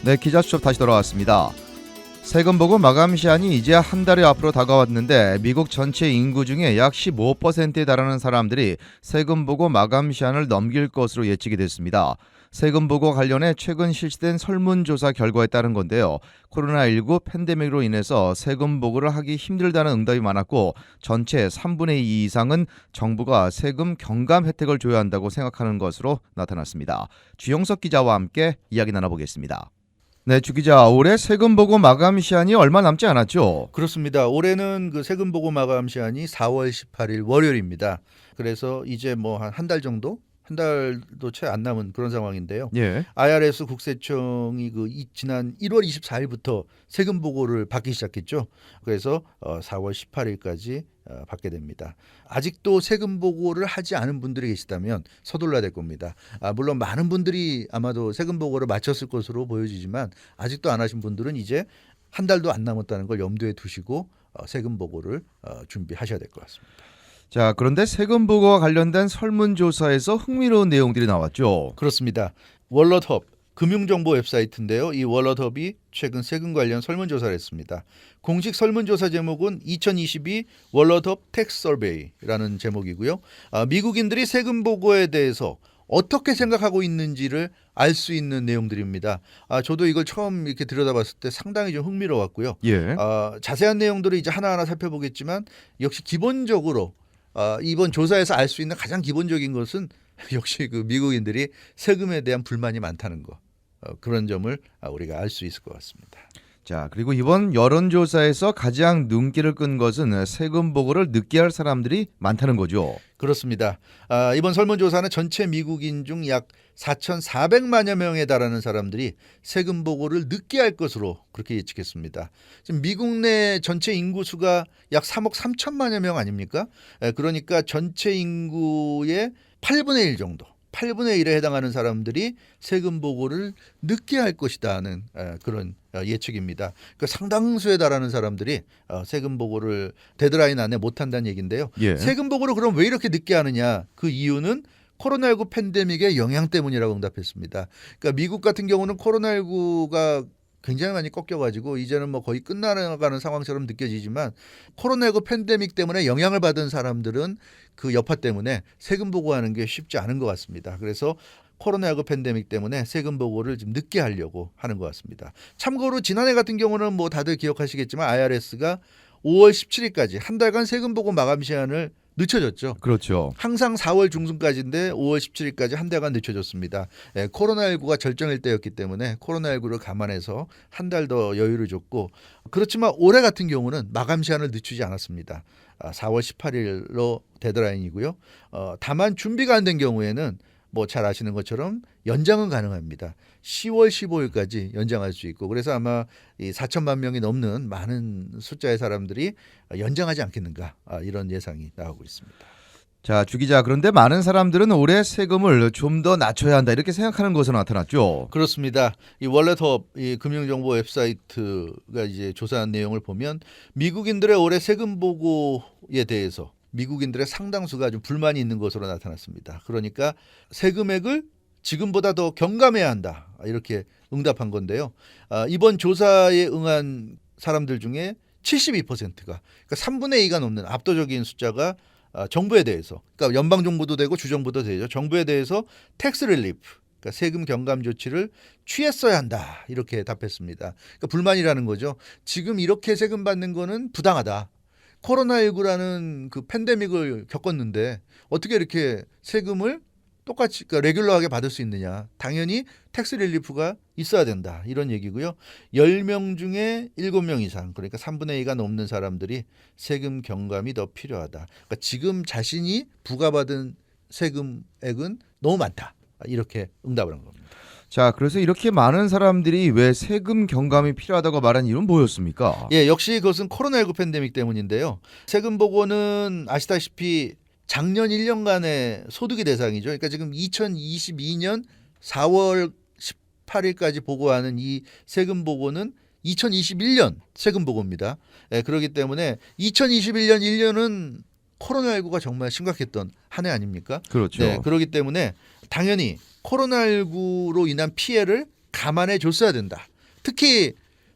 네, 기자수첩 다시 돌아왔습니다. 세금 보고 마감 시한이 이제 한 달이 앞으로 다가왔는데 미국 전체 인구 중에 약 15%에 달하는 사람들이 세금 보고 마감 시한을 넘길 것으로 예측이 됐습니다. 세금 보고 관련해 최근 실시된 설문조사 결과에 따른 건데요. 코로나19 팬데믹으로 인해서 세금 보고를 하기 힘들다는 응답이 많았고 전체 3분의 2 이상은 정부가 세금 경감 혜택을 줘야 한다고 생각하는 것으로 나타났습니다. 주영석 기자와 함께 이야기 나눠보겠습니다. 네, 주 기자, 올해 세금 보고 마감 시한이 얼마 남지 않았죠? 그렇습니다. 올해는 그 세금 보고 마감 시한이 4월 18일 월요일입니다. 그래서 이제 뭐 한 달 정도? 한 달도 채 안 남은 그런 상황인데요. 예. IRS 국세청이 지난 1월 24일부터 세금 보고를 받기 시작했죠. 그래서 4월 18일까지 받게 됩니다. 아직도 세금 보고를 하지 않은 분들이 계시다면 서둘러야 될 겁니다. 물론 많은 분들이 아마도 세금 보고를 마쳤을 것으로 보여지지만 아직도 안 하신 분들은 이제 한 달도 안 남았다는 걸 염두에 두시고 세금 보고를 준비하셔야 될 것 같습니다. 자, 그런데 세금 보고와 관련된 설문조사에서 흥미로운 내용들이 나왔죠. 그렇습니다. 월럿헙 금융정보 웹사이트인데요. 이 월럿헙이 최근 세금 관련 설문조사를 했습니다. 공식 설문조사 제목은 2022 월럿헙 텍스 서베이라는 제목이고요. 미국인들이 세금 보고에 대해서 어떻게 생각하고 있는지를 알 수 있는 내용들입니다. 저도 이걸 처음 이렇게 들여다봤을 때 상당히 좀 흥미로웠고요. 예. 자세한 내용들을 이제 하나하나 살펴보겠지만 역시 기본적으로 이번 조사에서 알 수 있는 가장 기본적인 것은 역시 그 미국인들이 세금에 대한 불만이 많다는 거. 그런 점을 우리가 알 수 있을 것 같습니다. 자, 그리고 이번 여론조사에서 가장 눈길을 끈 것은 세금 보고를 늦게 할 사람들이 많다는 거죠. 그렇습니다. 이번 설문조사는 전체 미국인 중 약 4,400만여 명에 달하는 사람들이 세금 보고를 늦게 할 것으로 그렇게 예측했습니다. 지금 미국 내 전체 인구수가 약 3억 3천만여 명 아닙니까? 그러니까 전체 인구의 8분의 1 정도. 8분의 1에 해당하는 사람들이 세금 보고를 늦게 할 것이다는 그런 예측입니다. 그러니까 상당수에 달하는 사람들이 세금 보고를 데드라인 안에 못한다는 얘기인데요. 예. 세금 보고를 그럼 왜 이렇게 늦게 하느냐? 그 이유는 코로나19 팬데믹의 영향 때문이라고 응답했습니다. 그러니까 미국 같은 경우는 코로나19가 굉장히 많이 꺾여가지고 이제는 뭐 거의 끝나가는 상황처럼 느껴지지만 코로나19 팬데믹 때문에 영향을 받은 사람들은 그 여파 때문에 세금 보고하는 게 쉽지 않은 것 같습니다. 그래서 코로나19 팬데믹 때문에 세금 보고를 좀 늦게 하려고 하는 것 같습니다. 참고로 지난해 같은 경우는 뭐 다들 기억하시겠지만 IRS가 5월 17일까지 한 달간 세금 보고 마감 시한을 늦춰졌죠. 그렇죠. 항상 4월 중순까지인데 5월 17일까지 한 달간 늦춰졌습니다. 코로나19가 절정일 때였기 때문에 코로나19를 감안해서 한 달 더 여유를 줬고 그렇지만 올해 같은 경우는 마감 시한을 늦추지 않았습니다. 4월 18일로 데드라인이고요. 다만 준비가 안 된 경우에는 뭐 잘 아시는 것처럼 연장은 가능합니다. 10월 15일까지 연장할 수 있고 그래서 아마 이 4천만 명이 넘는 많은 숫자의 사람들이 연장하지 않겠는가 이런 예상이 나오고 있습니다. 자, 주 기자, 그런데 많은 사람들은 올해 세금을 좀 더 낮춰야 한다 이렇게 생각하는 것으로 나타났죠. 그렇습니다. 이 월렛헙 이 금융정보 웹사이트가 이제 조사한 내용을 보면 미국인들의 올해 세금 보고에 대해서 미국인들의 상당수가 좀 불만이 있는 것으로 나타났습니다. 그러니까 세금액을 지금보다 더 경감해야 한다 이렇게 응답한 건데요. 이번 조사에 응한 사람들 중에 72%가 그러니까 3분의 2가 넘는 압도적인 숫자가 정부에 대해서 그러니까 연방 정부도 되고 주 정부도 되죠. 정부에 대해서 텍스 릴리프 그러니까 세금 경감 조치를 취했어야 한다 이렇게 답했습니다. 그러니까 불만이라는 거죠. 지금 이렇게 세금 받는 거는 부당하다. 코로나19라는 그 팬데믹을 겪었는데 어떻게 이렇게 세금을 똑같이 그러니까 레귤러하게 받을 수 있느냐. 당연히 텍스 릴리프가 있어야 된다. 이런 얘기고요. 10명 중에 7명 이상 그러니까 3분의 2가 넘는 사람들이 세금 경감이 더 필요하다. 그러니까 지금 자신이 부과받은 세금액은 너무 많다. 이렇게 응답을 한 겁니다. 자, 그래서 이렇게 많은 사람들이 왜 세금 경감이 필요하다고 말한 이유는 뭐였습니까? 예, 역시 그것은 코로나19 팬데믹 때문인데요. 세금 보고는 아시다시피 작년 1년간의 소득의 대상이죠. 그러니까 지금 2022년 4월 18일까지 보고하는 이 세금 보고는 2021년 세금 보고입니다. 그렇기 때문에 2021년 1년은 코로나19가 정말 심각했던 한 해 아닙니까? 그렇죠. 네, 그렇기 때문에 당연히 코로나19로 인한 피해를 감안해 줬어야 된다. 특히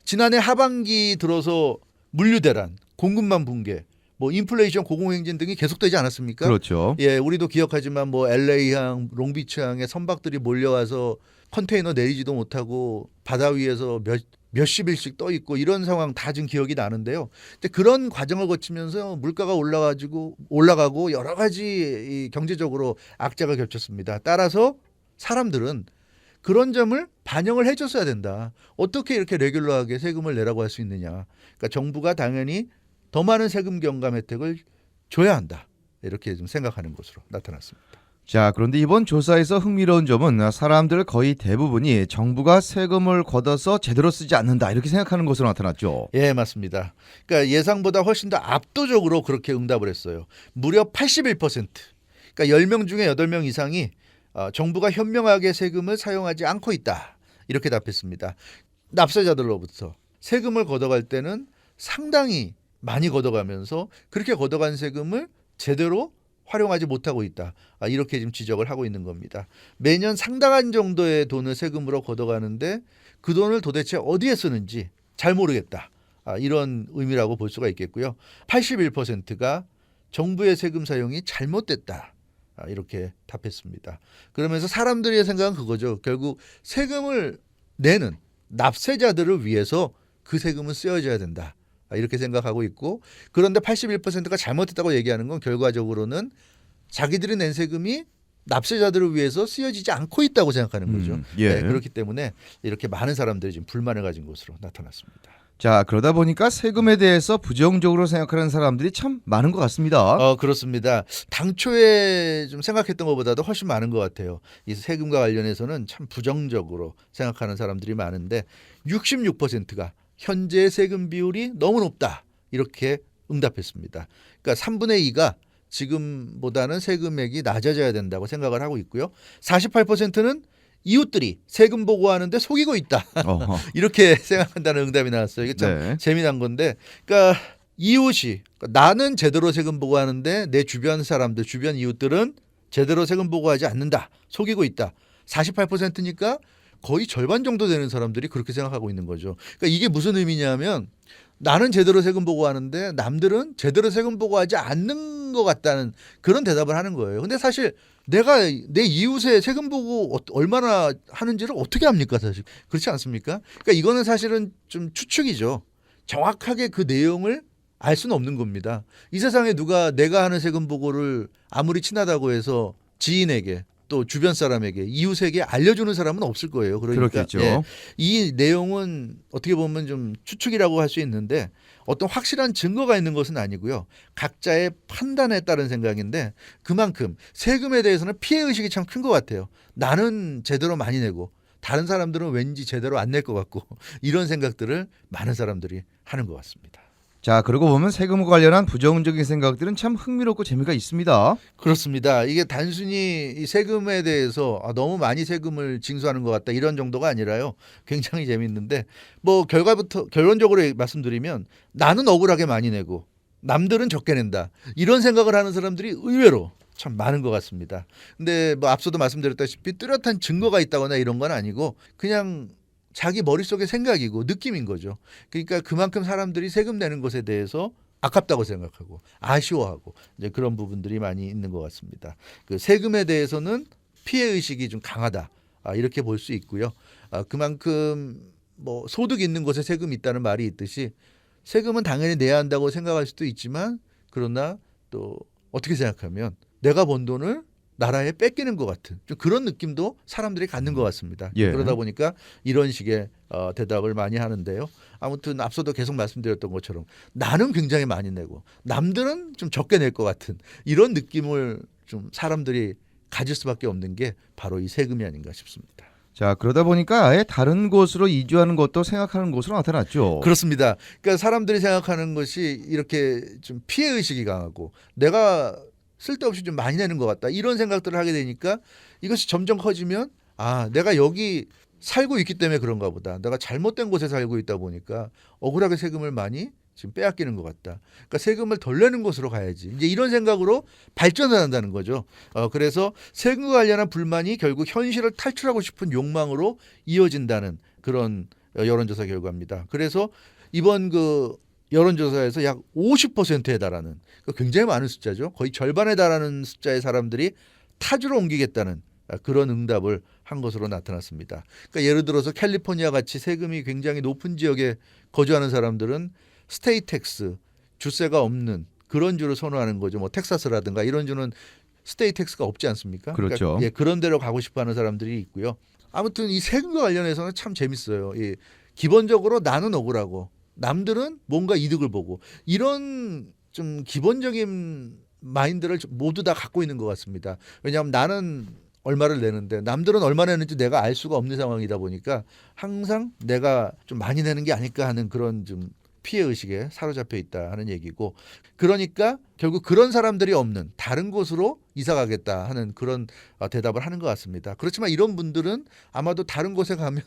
지난해 하반기 들어서 물류 대란, 공급망 붕괴, 뭐 인플레이션, 고공행진 등이 계속되지 않았습니까? 그렇죠. 예, 우리도 기억하지만 뭐 LA항, 롱비치항에 선박들이 몰려와서 컨테이너 내리지도 못하고 바다 위에서 몇십 일씩 떠 있고 이런 상황 다 지금 기억이 나는데요. 근데 그런 과정을 거치면서 물가가 올라가고 여러 가지 이 경제적으로 악재가 겹쳤습니다. 따라서 사람들은 그런 점을 반영을 해줬어야 된다. 어떻게 이렇게 레귤러하게 세금을 내라고 할 수 있느냐. 그러니까 정부가 당연히 더 많은 세금 경감 혜택을 줘야 한다. 이렇게 좀 생각하는 것으로 나타났습니다. 자, 그런데 이번 조사에서 흥미로운 점은 사람들 거의 대부분이 정부가 세금을 걷어서 제대로 쓰지 않는다 이렇게 생각하는 것으로 나타났죠. 예, 맞습니다. 그러니까 예상보다 훨씬 더 압도적으로 그렇게 응답을 했어요. 무려 81%. 그러니까 10명 중에 8명 이상이 정부가 현명하게 세금을 사용하지 않고 있다. 이렇게 답했습니다. 납세자들로부터 세금을 걷어갈 때는 상당히 많이 걷어가면서 그렇게 걷어간 세금을 제대로 활용하지 못하고 있다. 이렇게 지금 지적을 하고 있는 겁니다. 매년 상당한 정도의 돈을 세금으로 걷어가는데 그 돈을 도대체 어디에 쓰는지 잘 모르겠다. 이런 의미라고 볼 수가 있겠고요. 81%가 정부의 세금 사용이 잘못됐다. 이렇게 답했습니다. 그러면서 사람들의 생각은 그거죠. 결국 세금을 내는 납세자들을 위해서 그 세금은 쓰여져야 된다. 이렇게 생각하고 있고, 그런데 81%가 잘못했다고 얘기하는 건 결과적으로는 자기들이 낸 세금이 납세자들을 위해서 쓰여지지 않고 있다고 생각하는 거죠. 예. 네, 그렇기 때문에 이렇게 많은 사람들이 지금 불만을 가진 것으로 나타났습니다. 자, 그러다 보니까 세금에 대해서 부정적으로 생각하는 사람들이 참 많은 것 같습니다. 그렇습니다. 당초에 좀 생각했던 것보다도 훨씬 많은 것 같아요. 이 세금과 관련해서는 참 부정적으로 생각하는 사람들이 많은데 66%가 현재 세금 비율이 너무 높다. 이렇게 응답했습니다. 그러니까 3분의 2가 지금보다는 세금액이 낮아져야 된다고 생각을 하고 있고요. 48%는 이웃들이 세금 보고하는데 속이고 있다. 이렇게 생각한다는 응답이 나왔어요. 이게 참 네. 재미난 건데, 그러니까 이웃이 나는 제대로 세금 보고하는데 내 주변 사람들, 주변 이웃들은 제대로 세금 보고하지 않는다. 속이고 있다. 48%니까 거의 절반 정도 되는 사람들이 그렇게 생각하고 있는 거죠. 그러니까 이게 무슨 의미냐면 나는 제대로 세금 보고하는데 남들은 제대로 세금 보고하지 않는 것 같다는 그런 대답을 하는 거예요. 근데 사실 내가 내 이웃의 세금 보고 얼마나 하는지를 어떻게 합니까, 사실. 그렇지 않습니까? 그러니까 이거는 사실은 좀 추측이죠. 정확하게 그 내용을 알 수는 없는 겁니다. 이 세상에 누가 내가 하는 세금 보고를 아무리 친하다고 해서 지인에게 또 주변 사람에게 이웃에게 알려주는 사람은 없을 거예요. 그러니까 그렇겠죠. 예, 이 내용은 어떻게 보면 좀 추측이라고 할 수 있는데 어떤 확실한 증거가 있는 것은 아니고요. 각자의 판단에 따른 생각인데 그만큼 세금에 대해서는 피해의식이 참 큰 것 같아요. 나는 제대로 많이 내고 다른 사람들은 왠지 제대로 안 낼 것 같고 이런 생각들을 많은 사람들이 하는 것 같습니다. 자, 그러고 보면 세금과 관련한 부정적인 생각들은 참 흥미롭고 재미가 있습니다. 그렇습니다. 이게 단순히 이 세금에 대해서 너무 많이 세금을 징수하는 것 같다 이런 정도가 아니라요. 굉장히 재밌는데 뭐 결론적으로 말씀드리면 나는 억울하게 많이 내고 남들은 적게 낸다. 이런 생각을 하는 사람들이 의외로 참 많은 것 같습니다. 근데 뭐 앞서도 말씀드렸다시피 뚜렷한 증거가 있다거나 이런 건 아니고 그냥 자기 머릿속의 생각이고 느낌인 거죠. 그러니까 그만큼 사람들이 세금 내는 것에 대해서 아깝다고 생각하고 아쉬워하고 이제 그런 부분들이 많이 있는 것 같습니다. 그 세금에 대해서는 피해 의식이 좀 강하다. 이렇게 볼 수 있고요. 그만큼 뭐 소득 있는 곳에 세금이 있다는 말이 있듯이 세금은 당연히 내야 한다고 생각할 수도 있지만 그러나 또 어떻게 생각하면 내가 번 돈을 나라에 뺏기는 것 같은 좀 그런 느낌도 사람들이 갖는 것 같습니다. 예. 그러다 보니까 이런 식의 대답을 많이 하는데요. 아무튼 앞서도 계속 말씀드렸던 것처럼 나는 굉장히 많이 내고 남들은 좀 적게 낼 것 같은 이런 느낌을 좀 사람들이 가질 수밖에 없는 게 바로 이 세금이 아닌가 싶습니다. 자, 그러다 보니까 아예 다른 곳으로 이주하는 것도 생각하는 것으로 나타났죠. 그렇습니다. 그러니까 사람들이 생각하는 것이 이렇게 좀 피해 의식이 강하고 내가 쓸데없이 좀 많이 내는 것 같다 이런 생각들을 하게 되니까 이것이 점점 커지면 내가 여기 살고 있기 때문에 그런가 보다. 내가 잘못된 곳에 살고 있다 보니까 억울하게 세금을 많이 지금 빼앗기는 것 같다. 그러니까 세금을 덜 내는 곳으로 가야지. 이제 이런 생각으로 발전을 한다는 거죠. 그래서 세금과 관련한 불만이 결국 현실을 탈출하고 싶은 욕망으로 이어진다는 그런 여론조사 결과입니다. 그래서 이번 그 여론조사에서 약 50%에 달하는 굉장히 많은 숫자죠. 거의 절반에 달하는 숫자의 사람들이 타주로 옮기겠다는 그런 응답을 한 것으로 나타났습니다. 그러니까 예를 들어서 캘리포니아 같이 세금이 굉장히 높은 지역에 거주하는 사람들은 스테이트 텍스, 주세가 없는 그런 주를 선호하는 거죠. 뭐 텍사스라든가 이런 주는 스테이트 텍스가 없지 않습니까? 그렇죠. 그러니까 그런 데로 가고 싶어하는 사람들이 있고요. 아무튼 이 세금과 관련해서는 참 재밌어요. 기본적으로 나는 억울하고 남들은 뭔가 이득을 보고 이런 좀 기본적인 마인드를 모두 다 갖고 있는 것 같습니다. 왜냐하면 나는 얼마를 내는데 남들은 얼마 내는지 내가 알 수가 없는 상황이다 보니까 항상 내가 좀 많이 내는 게 아닐까 하는 그런 좀 피해 의식에 사로잡혀 있다 하는 얘기고, 그러니까 결국 그런 사람들이 없는 다른 곳으로 이사 가겠다 하는 그런 대답을 하는 것 같습니다. 그렇지만 이런 분들은 아마도 다른 곳에 가면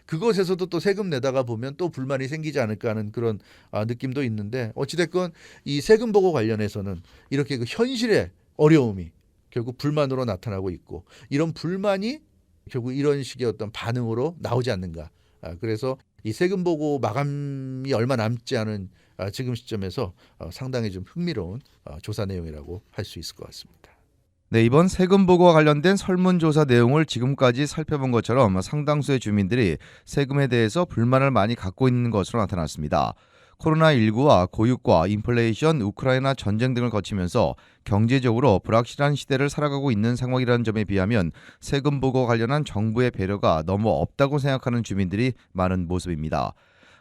그곳에서도 또 세금 내다가 보면 또 불만이 생기지 않을까 하는 그런 느낌도 있는데, 어찌됐건 이 세금 보고 관련해서는 이렇게 그 현실의 어려움이 결국 불만으로 나타나고 있고, 이런 불만이 결국 이런 식의 어떤 반응으로 나오지 않는가. 그래서 이 세금 보고 마감이 얼마 남지 않은 지금 시점에서 상당히 좀 흥미로운 조사 내용이라고 할 수 있을 것 같습니다. 네, 이번 세금 보고와 관련된 설문조사 내용을 지금까지 살펴본 것처럼 상당수의 주민들이 세금에 대해서 불만을 많이 갖고 있는 것으로 나타났습니다. 코로나19와 고육과 인플레이션, 우크라이나 전쟁 등을 거치면서 경제적으로 불확실한 시대를 살아가고 있는 상황이라는 점에 비하면 세금 보고 관련한 정부의 배려가 너무 없다고 생각하는 주민들이 많은 모습입니다.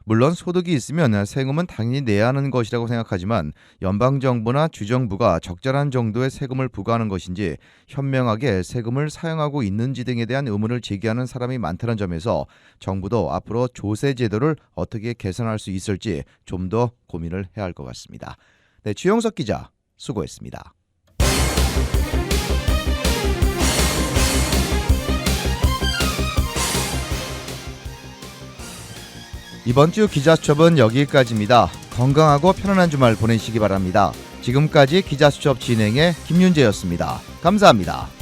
물론 소득이 있으면 세금은 당연히 내야 하는 것이라고 생각하지만 연방정부나 주정부가 적절한 정도의 세금을 부과하는 것인지 현명하게 세금을 사용하고 있는지 등에 대한 의문을 제기하는 사람이 많다는 점에서 정부도 앞으로 조세 제도를 어떻게 개선할 수 있을지 좀 더 고민을 해야 할 것 같습니다. 네, 주영석 기자 수고했습니다. 이번 주 기자수첩은 여기까지입니다. 건강하고 편안한 주말 보내시기 바랍니다. 지금까지 기자수첩 진행의 김윤재였습니다. 감사합니다.